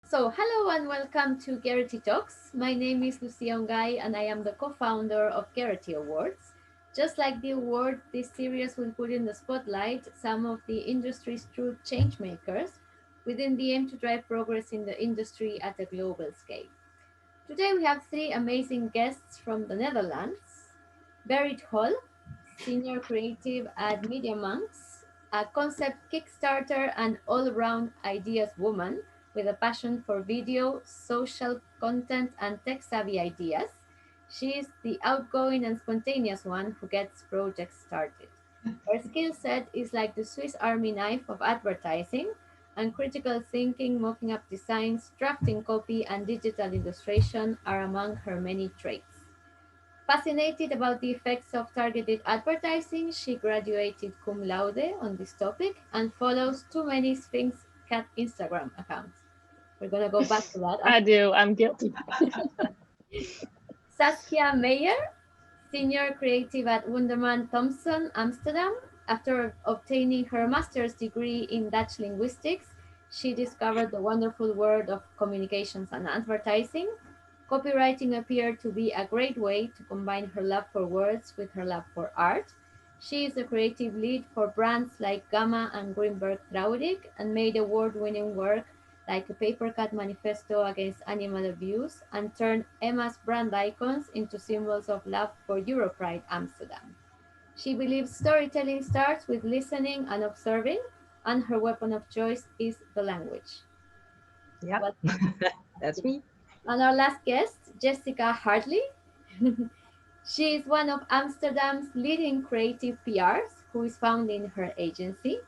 So, hello and welcome to Gerety Talks. My name is Lucia Ongay and I am the co-founder of Gerety Awards. Just like the award, this series will put in the spotlight some of the industry's true change makers within the aim to drive progress in the industry at a global scale. Today we have three amazing guests from the Netherlands. Berit Hall, senior creative at MediaMonks, a concept Kickstarter and all-round ideas woman with a passion for video, social content, and tech-savvy ideas. She is the outgoing and spontaneous one who gets projects started. Her skill set is like the Swiss Army knife of advertising, and critical thinking, mocking up designs, drafting copy, and digital illustration are among her many traits. Fascinated about the effects of targeted advertising, she graduated cum laude on this topic and follows too many Sphinx Cat Instagram accounts. We're gonna go back to that I after. do. I'm guilty. Saskia Meijer, senior creative at Wunderman Thompson, Amsterdam. After obtaining her master's degree in Dutch linguistics, she discovered the wonderful world of communications and advertising. Copywriting appeared to be a great way to combine her love for words with her love for art. She is a creative lead for brands like Gamma and Greenberg Traurig and made award-winning work like a paper cut manifesto against animal abuse and turned Emma's brand icons into symbols of love for Europride Amsterdam. She believes storytelling starts with listening and observing, and her weapon of choice is the language. Yeah, Well, that's me. and our last guest, Jessica Hartley. She is one of Amsterdam's leading creative PRs who is founding her agency.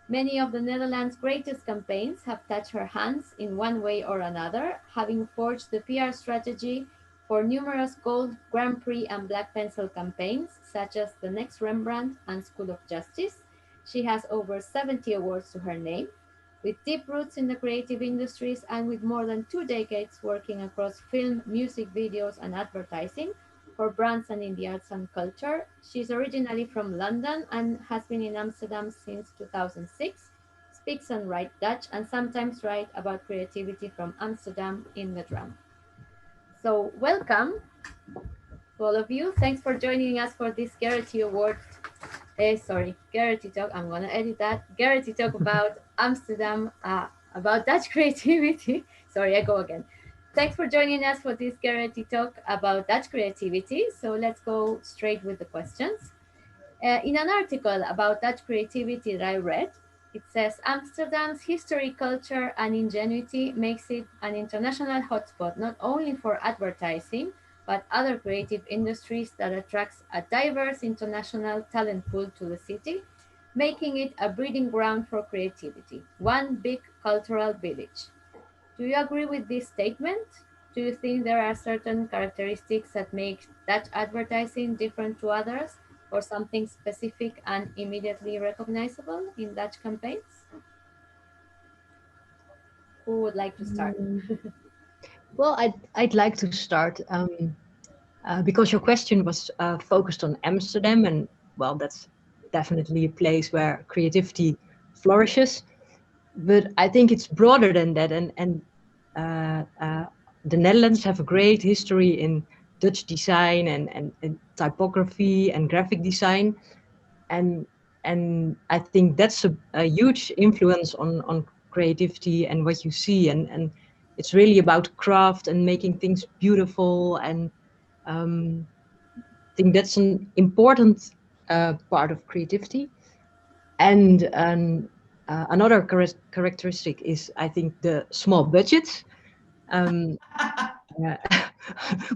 Many of the Netherlands' greatest campaigns have touched her hands in one way or another, having forged the PR strategy for numerous Gold, Grand Prix, and Black Pencil campaigns, such as The Next Rembrandt and School of Justice. She has over 70 awards to her name. With deep roots in the creative industries and with more than 2 decades working across film, music videos, and advertising for brands and in the arts and culture. She's originally from London and has been in Amsterdam since 2006, speaks and writes Dutch, and sometimes writes about creativity from Amsterdam in the drum. So, welcome to all of you. Thanks for joining us for this Gerety Award. Gerety Talk. I'm going to edit that. Gerety Talk about Amsterdam, about Dutch creativity. Sorry, I go again. Thanks for joining us for this Gerety Talk about Dutch creativity. So let's go straight with the questions. In an article about Dutch creativity that I read, it says Amsterdam's history, culture, and ingenuity makes it an international hotspot not only for advertising, but other creative industries that attracts a diverse international talent pool to the city, making it a breeding ground for creativity, one big cultural village. Do you agree with this statement? Do you think there are certain characteristics that make Dutch advertising different to others, or something specific and immediately recognizable in Dutch campaigns? Who would like to start? Mm, Well, I'd like to start because your question was focused on Amsterdam, and well, that's definitely a place where creativity flourishes. But I think it's broader than that, and the Netherlands have a great history in Dutch design and typography and graphic design, and and I think that's a huge influence on creativity and what you see, and it's really about craft and making things beautiful, and I think that's an important part of creativity. And another characteristic is, I think, the small budgets. Um, uh,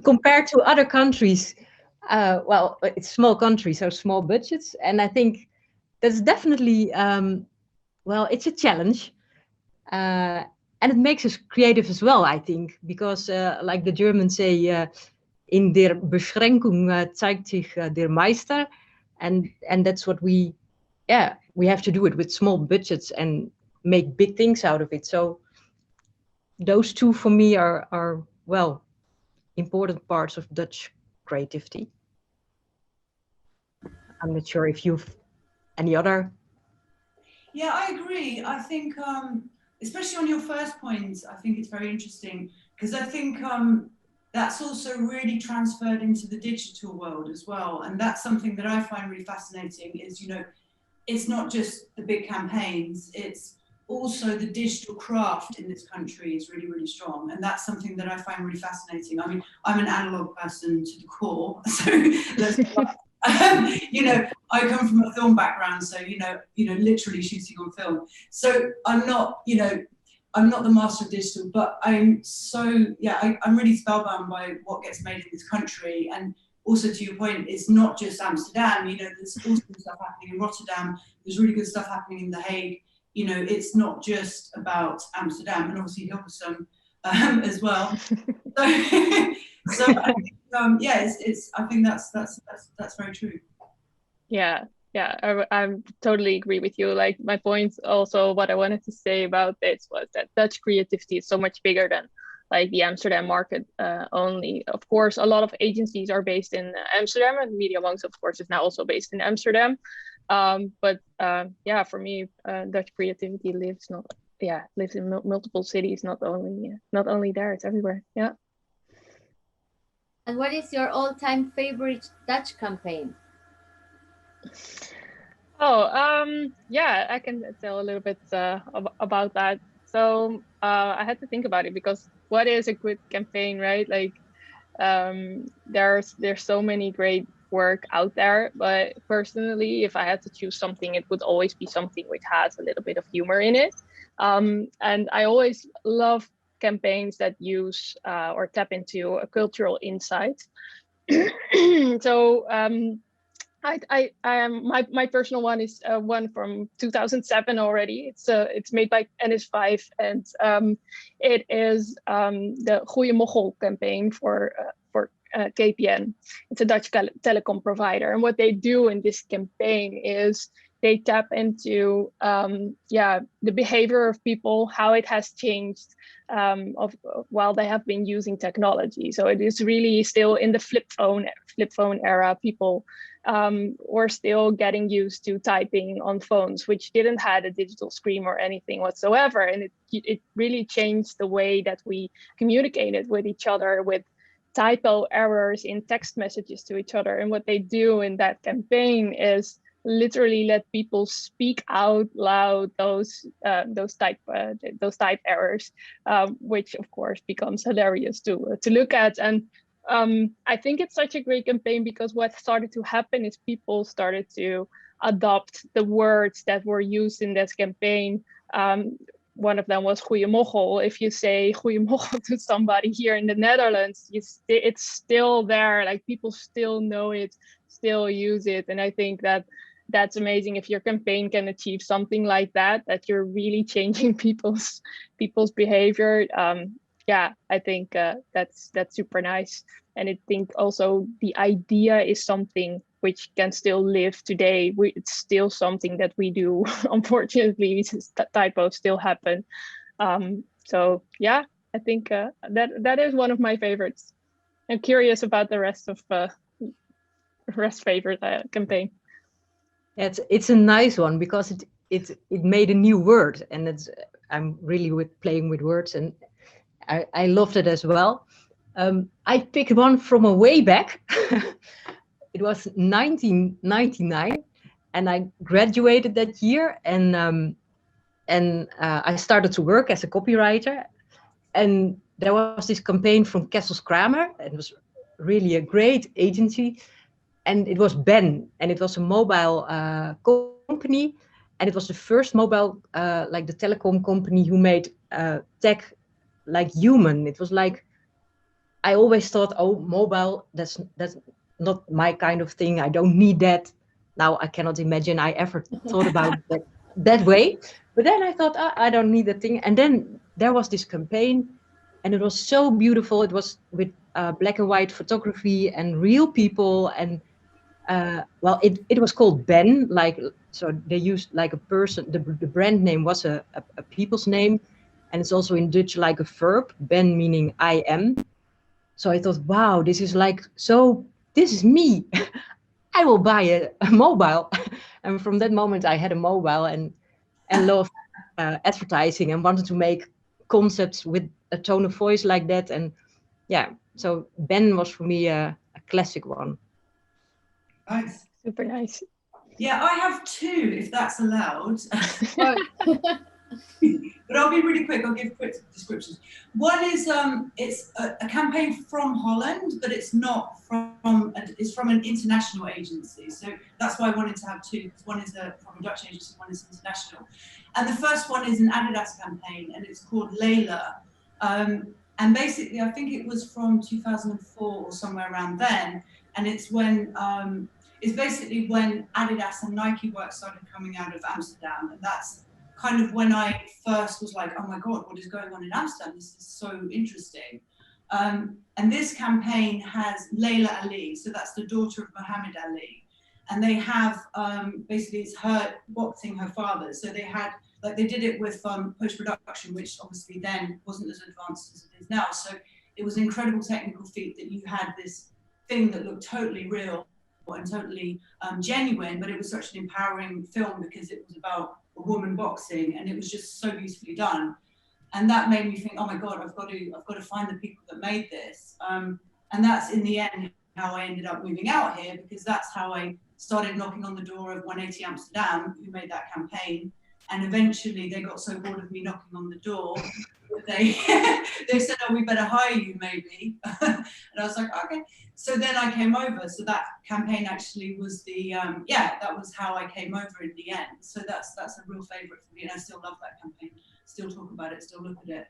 Compared to other countries, well, it's small countries, so small budgets, and I think that's definitely, well, it's a challenge, uh, and it makes us creative as well, I think, because like the Germans say, in der Beschränkung zeigt sich der Meister, and that's what we have to do it with small budgets and make big things out of it. So those two for me are well, important parts of Dutch creativity. I'm not sure if you've any other. Yeah, I agree. I think especially on your first point, I think it's very interesting because I think that's also really transferred into the digital world as well. And that's something that I find really fascinating is, you know, it's not just the big campaigns, it's also the digital craft in this country is really, really strong. And that's something that I find really fascinating. I mean, I'm an analog person to the core. So you know, I come from a film background, so you know, literally shooting on film. So I'm not, you know, I'm not the master of digital, but I'm so, yeah, I'm really spellbound by what gets made in this country. And also to your point, it's not just Amsterdam, you know, there's also stuff happening in Rotterdam, there's really good stuff happening in The Hague. You know, it's not just about Amsterdam, and obviously Hilversum as well. So, so I think, yeah, it's. I think that's very true. Yeah, I totally agree with you. Like my point, also what I wanted to say about this was that Dutch creativity is so much bigger than like the Amsterdam market only. Of course, a lot of agencies are based in Amsterdam, and MediaMonks, of course, is now also based in Amsterdam. But yeah, for me, Dutch creativity lives in multiple cities, not only there, it's everywhere. Yeah. And what is your all-time favorite Dutch campaign? Oh, yeah, I can tell a little bit about that. So I had to think about it because what is a good campaign, right? Like there's so many great work out there, but personally, if I had to choose something, it would always be something which has a little bit of humor in it. And I always love campaigns that use or tap into a cultural insight. So my personal one is one from 2007 already. It's made by NS5, and it is the Goeie Moggel campaign for KPN. It's a Dutch telecom provider, and what they do in this campaign is they tap into the behavior of people, how it has changed while they have been using technology. So it is really still in the flip phone era. People were still getting used to typing on phones, which didn't have a digital screen or anything whatsoever. And it really changed the way that we communicated with each other, with typo errors in text messages to each other. And what they do in that campaign is literally let people speak out loud those type errors, which of course becomes hilarious to look at. And I think it's such a great campaign because what started to happen is people started to adopt the words that were used in this campaign. One of them was Goeie Moggel. If you say Goeie Moggel to somebody here in the Netherlands, it's still there. Like people still know it, still use it. And I think that's amazing if your campaign can achieve something like that you're really changing people's behavior. Yeah, I think that's super nice. And I think also the idea is something which can still live today. It's still something that we do. Unfortunately, typos still happen. So yeah, I think that is one of my favorites. I'm curious about the rest of favorite campaign. It's a nice one because it made a new word, and I'm really playing with words, and I loved it as well. I picked one from a way back. It was 1999, and I graduated that year, and I started to work as a copywriter. And there was this campaign from Kessels Kramer. It was really a great agency, and it was Ben, and it was a mobile company, and it was the first mobile, like the telecom company who made tech like human. It was like, I always thought, oh, mobile, that's not my kind of thing. I don't need that. Now I cannot imagine I ever thought about that way. But then I thought, I don't need that thing. And then there was this campaign, and it was so beautiful. It was with black and white photography and real people. And well, it was called Ben. Like, so they used like a person. The brand name was a people's name, and it's also in Dutch like a verb. Ben meaning I am. So I thought, wow, this is like, so this is me. I will buy a mobile. And from that moment I had a mobile and loved advertising and wanted to make concepts with a tone of voice like that. And yeah, so Ben was for me a classic one. Nice. Super nice. Yeah, I have two, if that's allowed. But I'll be really quick. I'll give quick descriptions. One is it's a campaign from Holland, but it's not from. It's from an international agency. So that's why I wanted to have two. Because one is from a Dutch agency, one is international. And the first one is an Adidas campaign, and it's called Layla. And basically, I think it was from 2004 or somewhere around then. And it's when it's basically when Adidas and Nike work started coming out of Amsterdam, and that's kind of when I first was like, oh my God, what is going on in Amsterdam? This is so interesting. And this campaign has Layla Ali, so that's the daughter of Muhammad Ali. And they have, basically it's her boxing her father. So they had, like they did it with post-production, which obviously then wasn't as advanced as it is now. So it was an incredible technical feat that you had this thing that looked totally real and totally genuine, but it was such an empowering film because it was about a woman boxing, and it was just so beautifully done. And that made me think, oh my God, I've got to find the people that made this. And that's in the end how I ended up moving out here, because that's how I started knocking on the door of 180 Amsterdam, who made that campaign. And eventually they got so bored of me knocking on the door that they said, oh, we better hire you maybe. And I was like, okay. So then I came over. So that campaign actually was the, that was how I came over in the end. So that's a real favorite for me. And I still love that campaign, still talk about it, still look at it.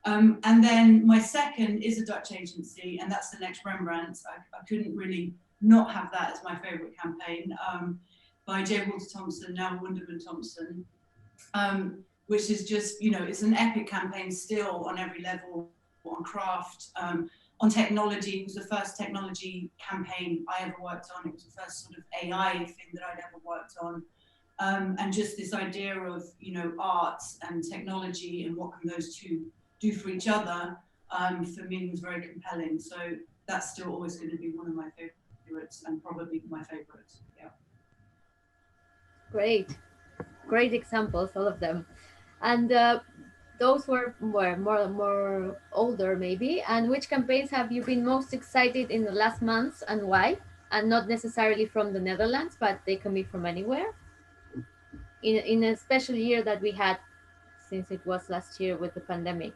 And then my second is a Dutch agency, and that's the Next Rembrandt. I couldn't really not have that as my favorite campaign, by Thompson, now Wunderman Thompson, which is just, it's an epic campaign still on every level, on craft, on technology. It was the first technology campaign I ever worked on. It was the first sort of AI thing that I'd ever worked on. And just this idea of, art and technology and what can those two do for each other, for me was very compelling. So that's still always going to be one of my favorites, and probably my favorite. Yeah. Great examples, all of them. And those were more older maybe. And which campaigns have you been most excited in the last months, and why? And not necessarily from the Netherlands, but they can be from anywhere. In a special year that we had, since it was last year with the pandemic.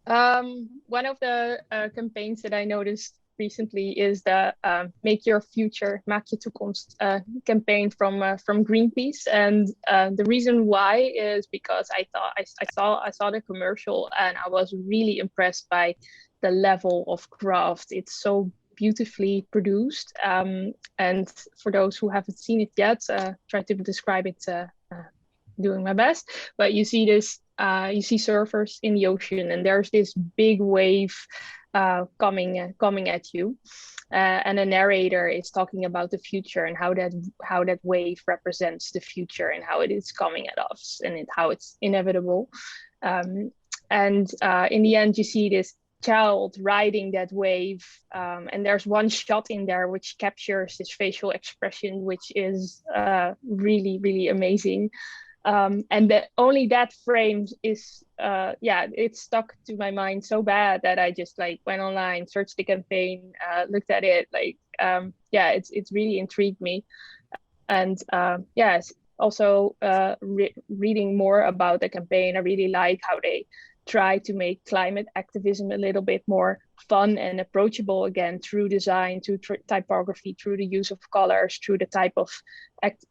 One of the campaigns that I noticed recently is the Make Your Future, Maak je toekomst campaign from Greenpeace. And the reason why is because I saw the commercial, and I was really impressed by the level of craft. It's so beautifully produced. And for those who haven't seen it yet, try to describe it, doing my best. But you see this, you see surfers in the ocean, and there's this big wave coming at you, and the narrator is talking about the future and how that wave represents the future and how it is coming at us and how it's inevitable. And in the end, you see this child riding that wave, and there's one shot in there which captures his facial expression, which is really, really amazing. And only that frame is, it stuck to my mind so bad that I just went online, searched the campaign, looked at it, it's really intrigued me. And also reading more about the campaign, I really like how they try to make climate activism a little bit more fun and approachable again, through design, through typography, through the use of colors, through the type of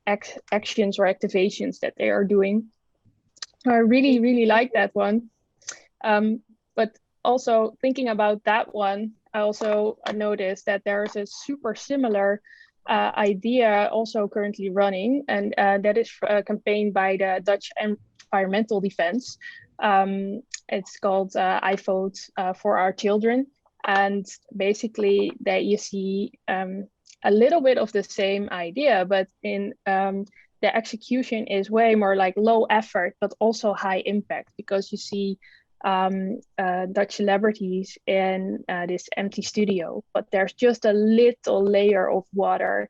actions or activations that they are doing. I really, really like that one. But also thinking about that one, I also noticed that there's a super similar idea also currently running, and that is a campaign by the Dutch Environmental Defense. It's called I Vote for Our Children. And basically that you see a little bit of the same idea, but in the execution is way more low effort, but also high impact, because you see Dutch celebrities in this empty studio, but there's just a little layer of water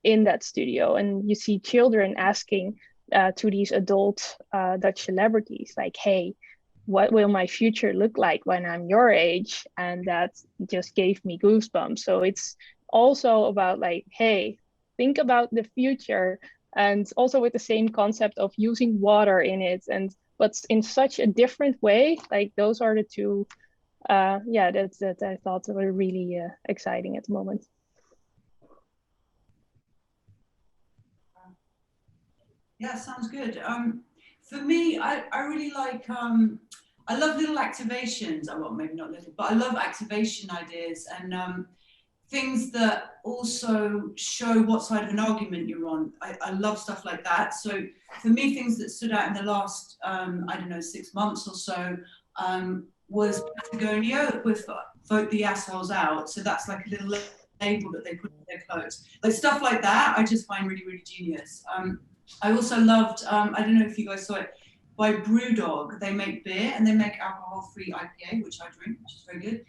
in that studio. And you see children asking to these adult Dutch celebrities, like, hey, what will my future look like when I'm your age? And that just gave me goosebumps. So it's also about like, hey, think about the future, and also with the same concept of using water in it, and but in such a different way. Like those are the two, yeah, that I thought were really exciting at the moment. Yeah, sounds good. For me, I really like, I love little activations. Well, maybe not little, but I love activation ideas and things that also show what side of an argument you're on. I love stuff like that. So for me, things that stood out in the last, I don't know, 6 months or so, was Patagonia with Vote the Assholes Out. So that's like a little label that they put on their clothes. Like stuff like that, I just find really, really genius. I also loved, I don't know if you guys saw it, by Brewdog. They make beer and they make alcohol-free IPA, which I drink, which is very good.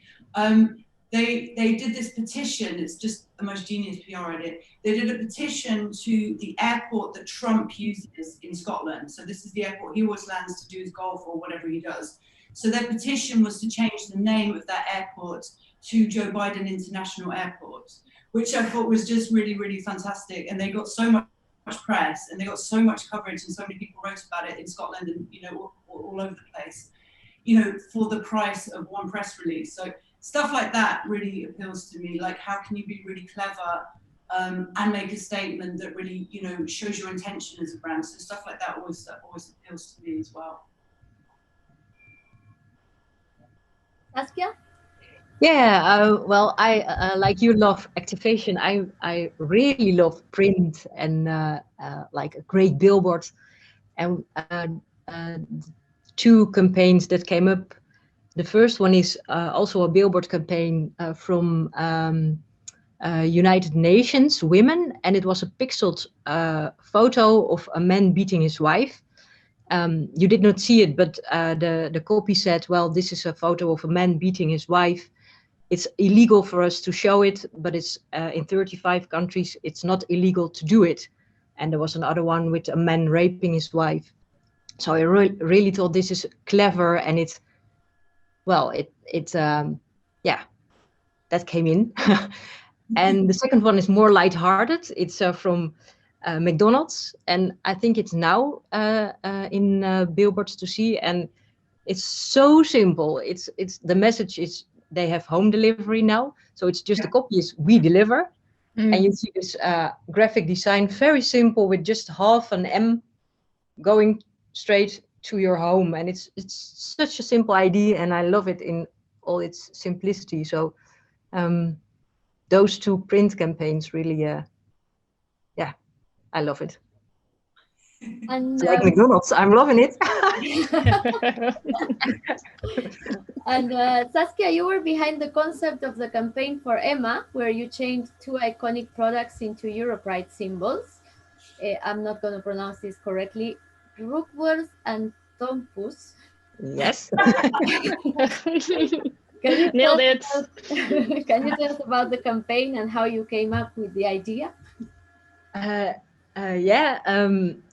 They did this petition. It's just the most genius PR idea. They did a petition to the airport that Trump uses in Scotland. So this is the airport he always lands to do his golf or whatever he does. So their petition was to change the name of that airport to Joe Biden International Airport, which I thought was just really, really fantastic. And they got so much press and they got so much coverage and so many people wrote about it in Scotland and, you know, all over the place, you know, for the price of one press release. So stuff like that really appeals to me. Like, how can you be really clever and make a statement that really, you know, shows your intention as a brand? So stuff like that always appeals to me as well. Saskia? Yeah, well, I like you love activation. I really love print and like a great billboard. And two campaigns that came up. The first one is also a billboard campaign from United Nations Women, and it was a pixeled photo of a man beating his wife. You did not see it, but the copy said, well, this is a photo of a man beating his wife. It's illegal for us to show it, but it's in 35 countries, it's not illegal to do it. And there was another one with a man raping his wife. So I really thought this is clever, and it's, well, yeah, that came in. And the second one is more lighthearted. It's from McDonald's, and I think it's now in billboards to see, and it's so simple. It's the message is they have home delivery now, so it's just the copy is we deliver, and you see this graphic design, very simple, with just half an M going straight to your home, and it's such a simple idea, and I love it in all its simplicity. So those two print campaigns really, yeah, I love it. And it's like McDonald's, I'm loving it. And Saskia, you were behind the concept of the campaign for Emma, where you changed two iconic products into Europride symbols. I'm not going to pronounce this correctly. Rookworth and Thompson. Yes. Nailed it. Can you tell us about the campaign and how you came up with the idea? Yeah,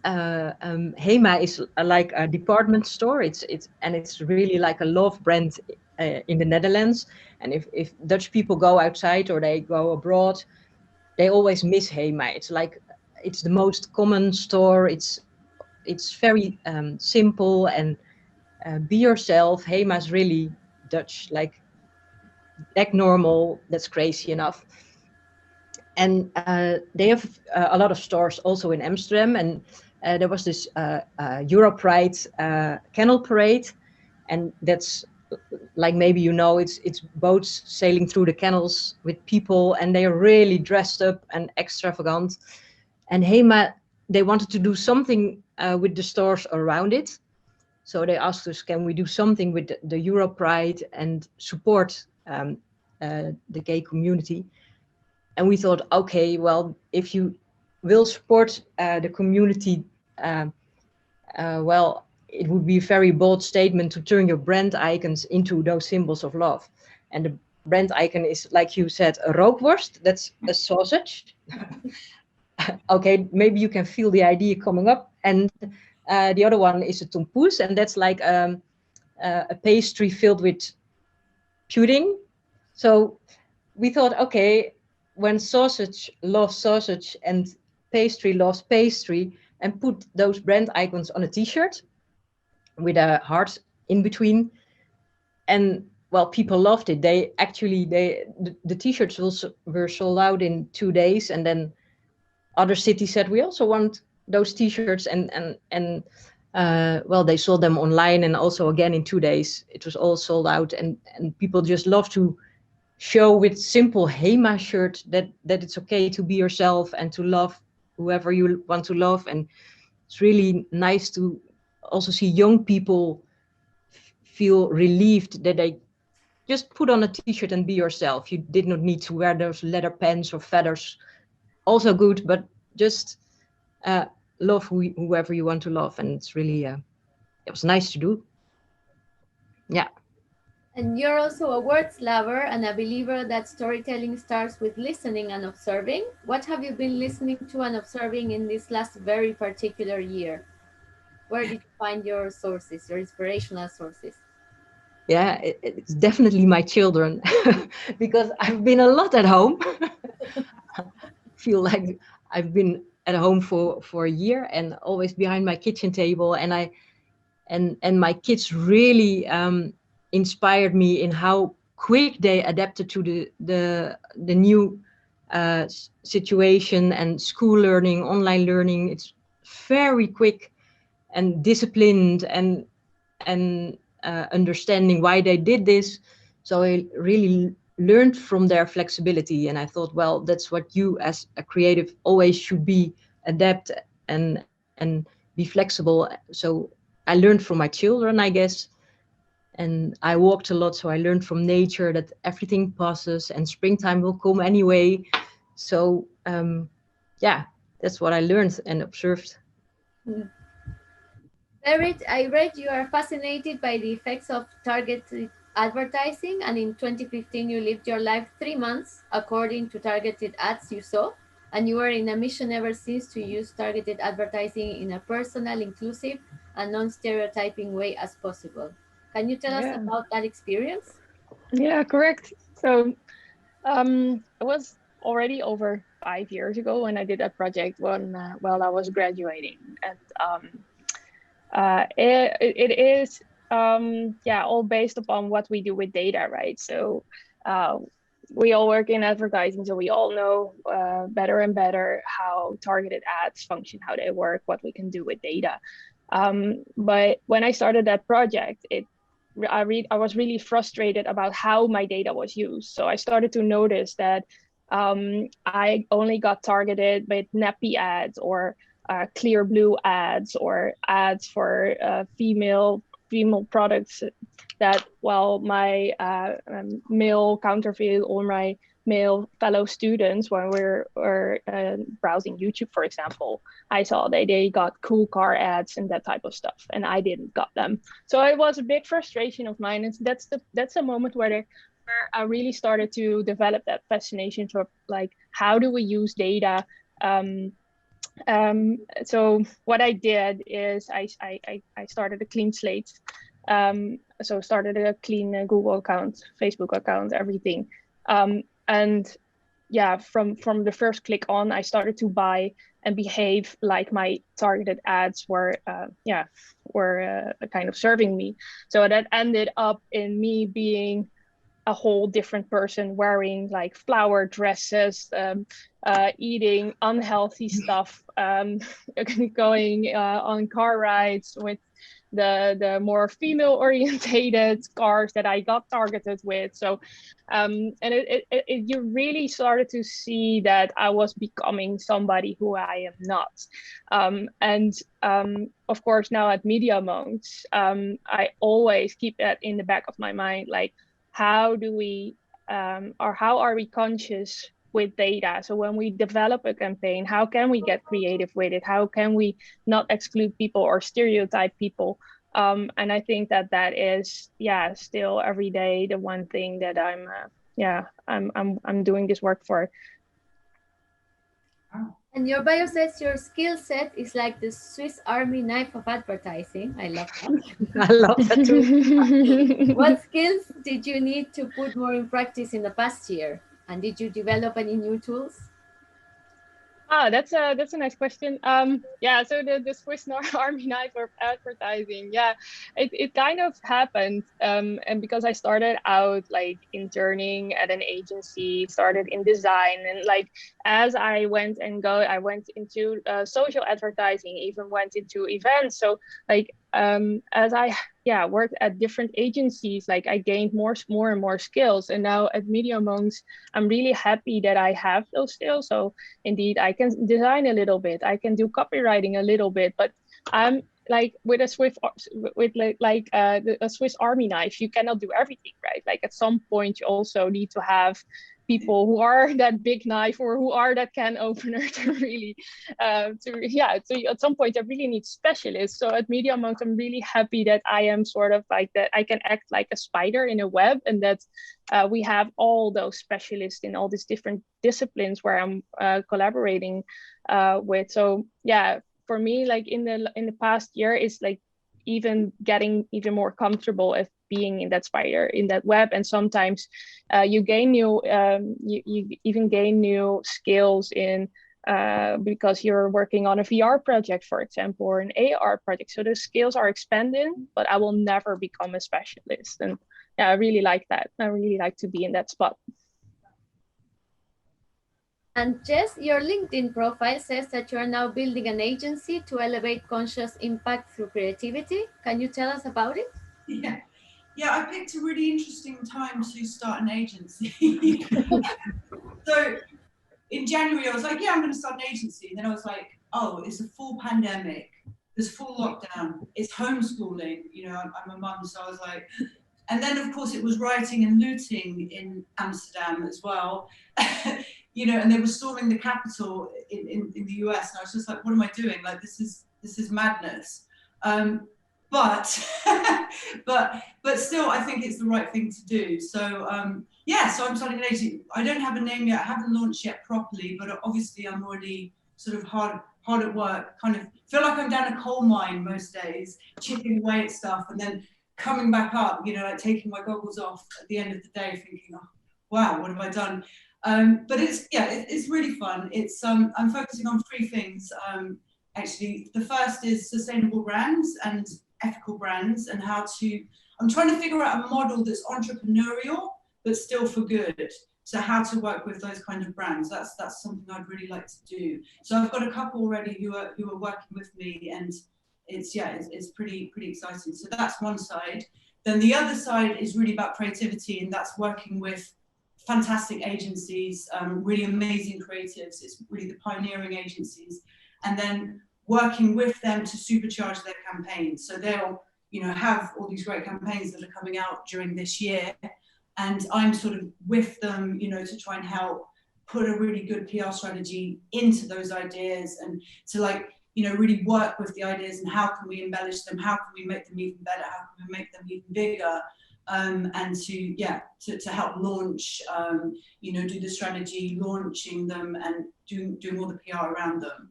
Hema is like a department store. It's really like a love brand in the Netherlands. And if Dutch people go outside or they go abroad, they always miss Hema. It's the most common store. It's very simple, and be yourself. Hema is really Dutch, like act normal. That's crazy enough. And they have a lot of stores also in Amsterdam, and there was this Europride canal parade, and that's like, maybe you know, it's boats sailing through the canals with people, and they are really dressed up and extravagant. And Hema, they wanted to do something with the stores around it, so they asked us, can we do something with the Europride and support the gay community? And we thought, okay, well, if you will support the community, well, it would be a very bold statement to turn your brand icons into those symbols of love. And the brand icon is, like you said, a rookworst. That's a sausage. Okay, maybe you can feel the idea coming up. and the other one is a tompoes, and that's like a pastry filled with pudding. So we thought, okay, when sausage loves sausage and pastry loves pastry, and put those brand icons on a t-shirt with a heart in between. And well, people loved it. They actually, the t-shirts were sold out in 2 days, and then other cities said we also want those t-shirts, and well, they sold them online, and also again in 2 days it was all sold out, and people just love to show with simple Hema shirt that it's okay to be yourself and to love whoever you want to love. And it's really nice to also see young people feel relieved that they just put on a t-shirt and be yourself. You did not need to wear those leather pants or feathers, also good, but just love whoever you want to love. And it's really it was nice to do. Yeah. And you're also a words lover and a believer that storytelling starts with listening and observing. What have you been listening to and observing in this last very particular year? Where did you find your sources, your inspirational sources? Yeah, it's definitely my children, because I've been a lot at home. Feel like I've been at home for a year and always behind my kitchen table, and my kids really inspired me in how quick they adapted to the new situation and school learning, online learning. It's very quick and disciplined, and understanding why they did this. So I really learned from their flexibility, and I thought, well, that's what you as a creative always should be: adapt and be flexible. So I learned from my children, I guess. And I walked a lot, so I learned from nature that everything passes and springtime will come anyway. So yeah, that's what I learned and observed. Berit, I read you are fascinated by the effects of targeted advertising, and in 2015 you lived your life 3 months according to targeted ads you saw, and you were in a mission ever since to use targeted advertising in a personal, inclusive, and non-stereotyping way as possible. Can you tell us about that experience? Yeah, correct. So it was already over 5 years ago when I did that project while I was graduating, and it is all based upon what we do with data, right? So we all work in advertising, so we all know better and better how targeted ads function, how they work, what we can do with data. But when I started that project, I was really frustrated about how my data was used. So I started to notice that I only got targeted with nappy ads or clear blue ads or ads for female products that, well, my male counterfeit or my male fellow students, when we're browsing YouTube, for example, I saw they got cool car ads and that type of stuff, and I didn't got them. So it was a big frustration of mine, and that's a moment where I really started to develop that fascination for, like, how do we use data? So what I did is I started a clean slate. So started a clean Google account, Facebook account, everything. And yeah, from the first click on, I started to buy and behave like my targeted ads were kind of serving me. So that ended up in me being a whole different person, wearing like flower dresses, eating unhealthy stuff, going on car rides with the more female orientated cars that I got targeted with. So and you really started to see that I was becoming somebody who I am not. Of course, now at MediaMonks, I always keep that in the back of my mind, like, how do we or how are we conscious with data? So when we develop a campaign, how can we get creative with it? How can we not exclude people or stereotype people? And I think that is, still every day the one thing that I'm doing this work for. And your bio says your skill set is like the Swiss Army knife of advertising. I love that. I love that too. What skills did you need to put more in practice in the past year? And did you develop any new tools? That's a nice question. Yeah, so the Swiss Army knife of advertising, yeah, it kind of happened. And because I started out like interning at an agency, started in design, and like as I went into social advertising, even went into events. So like as I worked at different agencies, like I gained more and more skills. And now at MediaMonks, I'm really happy that I have those skills. So indeed, I can design a little bit, I can do copywriting a little bit, but I'm like with a Swiss Army knife, you cannot do everything, right? Like at some point, you also need to have people who are that big knife or who are that can opener to really so at some point I really need specialists. So at MediaMonks, I'm really happy that I am sort of like that I can act like a spider in a web, and that we have all those specialists in all these different disciplines where I'm collaborating with. So yeah, for me, like in the past year, is like even getting even more comfortable at being in that spider, in that web. And sometimes you gain new you even gain new skills in because you're working on a VR project, for example, or an AR project. So the skills are expanding, but I will never become a specialist. And yeah, I really like that. I really like to be in that spot. And Jess, your LinkedIn profile says that you are now building an agency to elevate conscious impact through creativity. Can you tell us about it? Yeah, I picked a really interesting time to start an agency. So in January, I was like, yeah, I'm going to start an agency. And then I was like, oh, it's a full pandemic. There's full lockdown. It's homeschooling. You know, I'm a mum, so I was like, and then of course it was rioting and looting in Amsterdam as well. You know, and they were storming the capital in the US, and I was just like, what am I doing? Like, this is madness. But still, I think it's the right thing to do. So so I'm starting an agency. I don't have a name yet. I haven't launched yet properly, but obviously I'm already sort of hard at work. Kind of feel like I'm down a coal mine most days, chipping away at stuff, and then coming back up. You know, like taking my goggles off at the end of the day, thinking, oh, wow, what have I done? But it's really fun. It's I'm focusing on 3 things. Actually, the first is sustainable brands and ethical brands, and I'm trying to figure out a model that's entrepreneurial but still for good. So how to work with those kind of brands. That's something I'd really like to do. So I've got a couple already who are working with me, and it's pretty exciting. So that's one side. Then the other side is really about creativity, and that's working with fantastic agencies, really amazing creatives. It's really the pioneering agencies, and then working with them to supercharge their campaigns. So they'll, you know, have all these great campaigns that are coming out during this year, and I'm sort of with them, you know, to try and help put a really good PR strategy into those ideas, and to, like, you know, really work with the ideas and how can we embellish them, how can we make them even better, how can we make them even bigger, and to help launch, you know, do the strategy, launching them, and doing all the PR around them.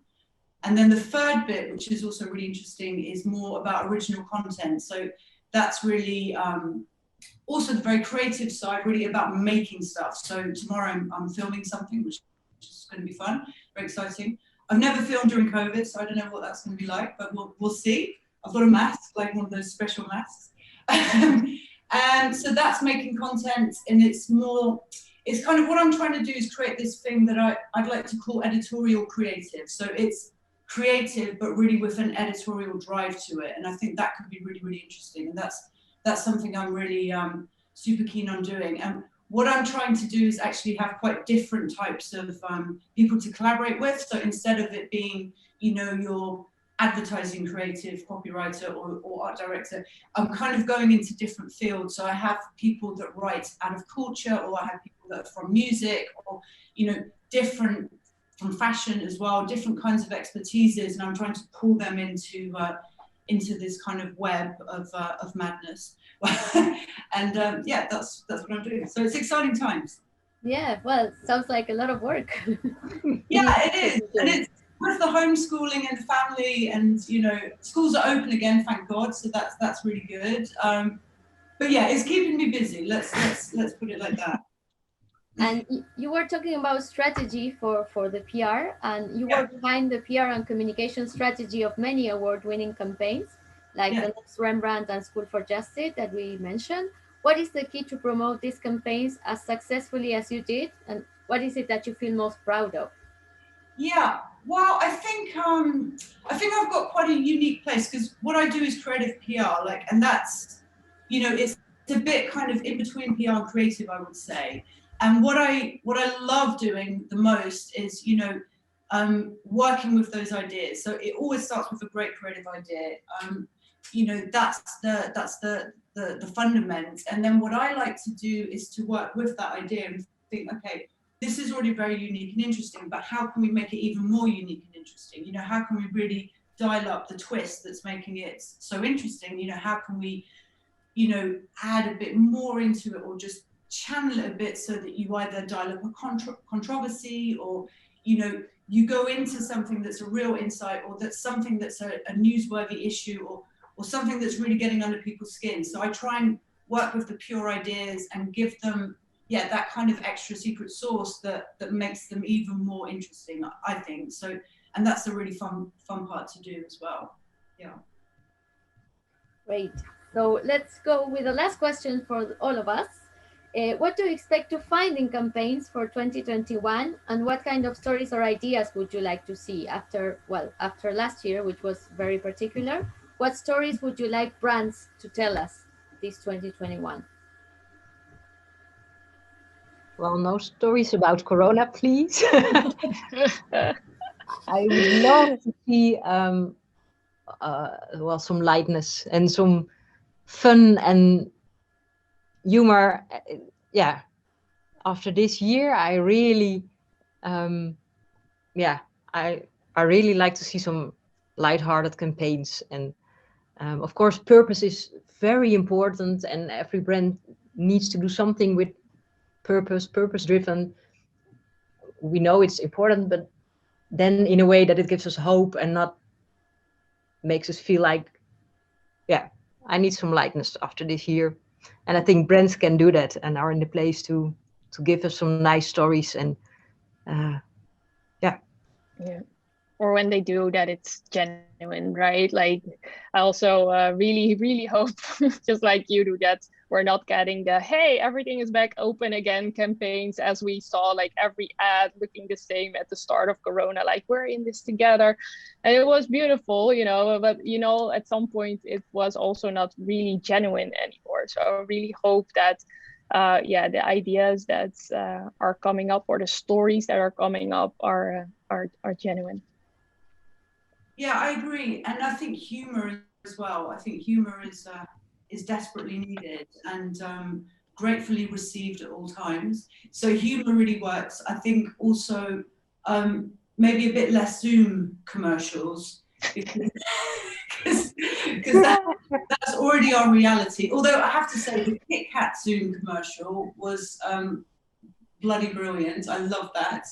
And then the third bit, which is also really interesting, is more about original content. So that's really also the very creative side, really about making stuff. So tomorrow I'm filming something, which is going to be fun, very exciting. I've never filmed during COVID, so I don't know what that's going to be like, but we'll see. I've got a mask, like one of those special masks. And so that's making content, and it's kind of what I'm trying to do is create this thing that I'd like to call editorial creative. So it's creative, but really with an editorial drive to it. And I think that could be really, really interesting. And that's something I'm really super keen on doing. And what I'm trying to do is actually have quite different types of people to collaborate with. So instead of it being, you know, your advertising creative copywriter or art director, I'm kind of going into different fields. So I have people that write out of culture, or I have people that are from music, or, you know, different from fashion as well, different kinds of expertises, and I'm trying to pull them into this kind of web of madness. And that's what I'm doing. So it's exciting times. Yeah, well, sounds like a lot of work. Yeah, it is, and with the homeschooling and family, and you know, schools are open again, thank God. So that's really good. But yeah, it's keeping me busy. Let's put it like that. And you were talking about strategy for the PR, and you were behind the PR and communication strategy of many award-winning campaigns, like the Next Rembrandt and School for Justice that we mentioned. What is the key to promote these campaigns as successfully as you did, and what is it that you feel most proud of? Yeah, well, I think I've got quite a unique place, because what I do is creative PR, like, and that's, you know, it's a bit kind of in between PR and creative, I would say. And what I love doing the most is, you know, working with those ideas. So it always starts with a great creative idea. You know, that's the fundament. And then what I like to do is to work with that idea and think, okay, this is already very unique and interesting, but how can we make it even more unique and interesting? You know, how can we really dial up the twist that's making it so interesting? You know, how can we, you know, add a bit more into it, or just channel it a bit so that you either dial up a controversy, or, you know, you go into something that's a real insight, or that's something that's a newsworthy issue, or something that's really getting under people's skin. So I try and work with the pure ideas and give them, yeah, that kind of extra secret sauce that makes them even more interesting, I think. So, and that's a really fun part to do as well. Yeah. Great. So let's go with the last question for all of us. What do you expect to find in campaigns for 2021, and what kind of stories or ideas would you like to see after last year, which was very particular? What stories would you like brands to tell us this 2021? Well, no stories about Corona, please. I would love to see well, some lightness and some fun and humor. Yeah, after this year, I really, yeah, I really like to see some lighthearted campaigns. And of course, purpose is very important, and every brand needs to do something with purpose driven. We know it's important, but then in a way that it gives us hope and not makes us feel like, yeah, I need some lightness after this year. And I think brands can do that and are in the place to give us some nice stories. And yeah, or when they do that, it's genuine, right? Like, I also really hope, just like you do, that we're not getting the hey, everything is back open again campaigns, as we saw, like every ad looking the same at the start of Corona, like we're in this together. And it was beautiful, you know, but you know, at some point it was also not really genuine anymore. So I really hope that yeah, the ideas that are coming up, or the stories that are coming up, are genuine. Yeah, I agree, and I think humor as well. I think humor is desperately needed and gratefully received at all times. So humor really works. I think also maybe a bit less Zoom commercials, because that's already our reality. Although I have to say, the Kit Kat Zoom commercial was bloody brilliant. I love that.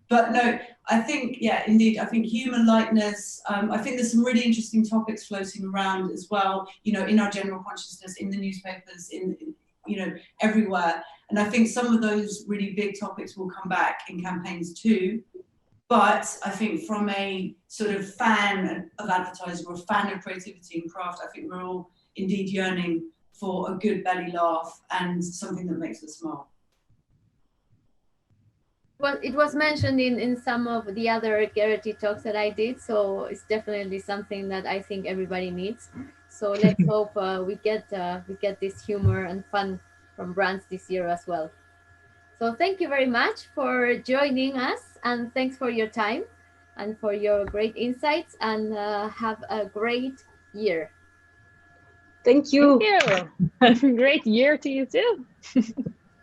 But no, I think, yeah, indeed, I think human lightness, I think there's some really interesting topics floating around as well, you know, in our general consciousness, in the newspapers, in you know, everywhere. And I think some of those really big topics will come back in campaigns too. But I think from a sort of fan of advertising, or a fan of creativity and craft, I think we're all indeed yearning for a good belly laugh and something that makes us smile. Well, it was mentioned in some of the other Gerety talks that I did, so it's definitely something that I think everybody needs. So let's hope we get this humor and fun from brands this year as well. So thank you very much for joining us, and thanks for your time and for your great insights, and have a great year. thank you. Thank you. Great year to you too.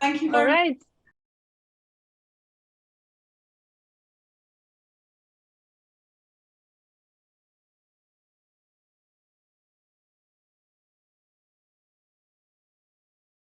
Thank you very All right.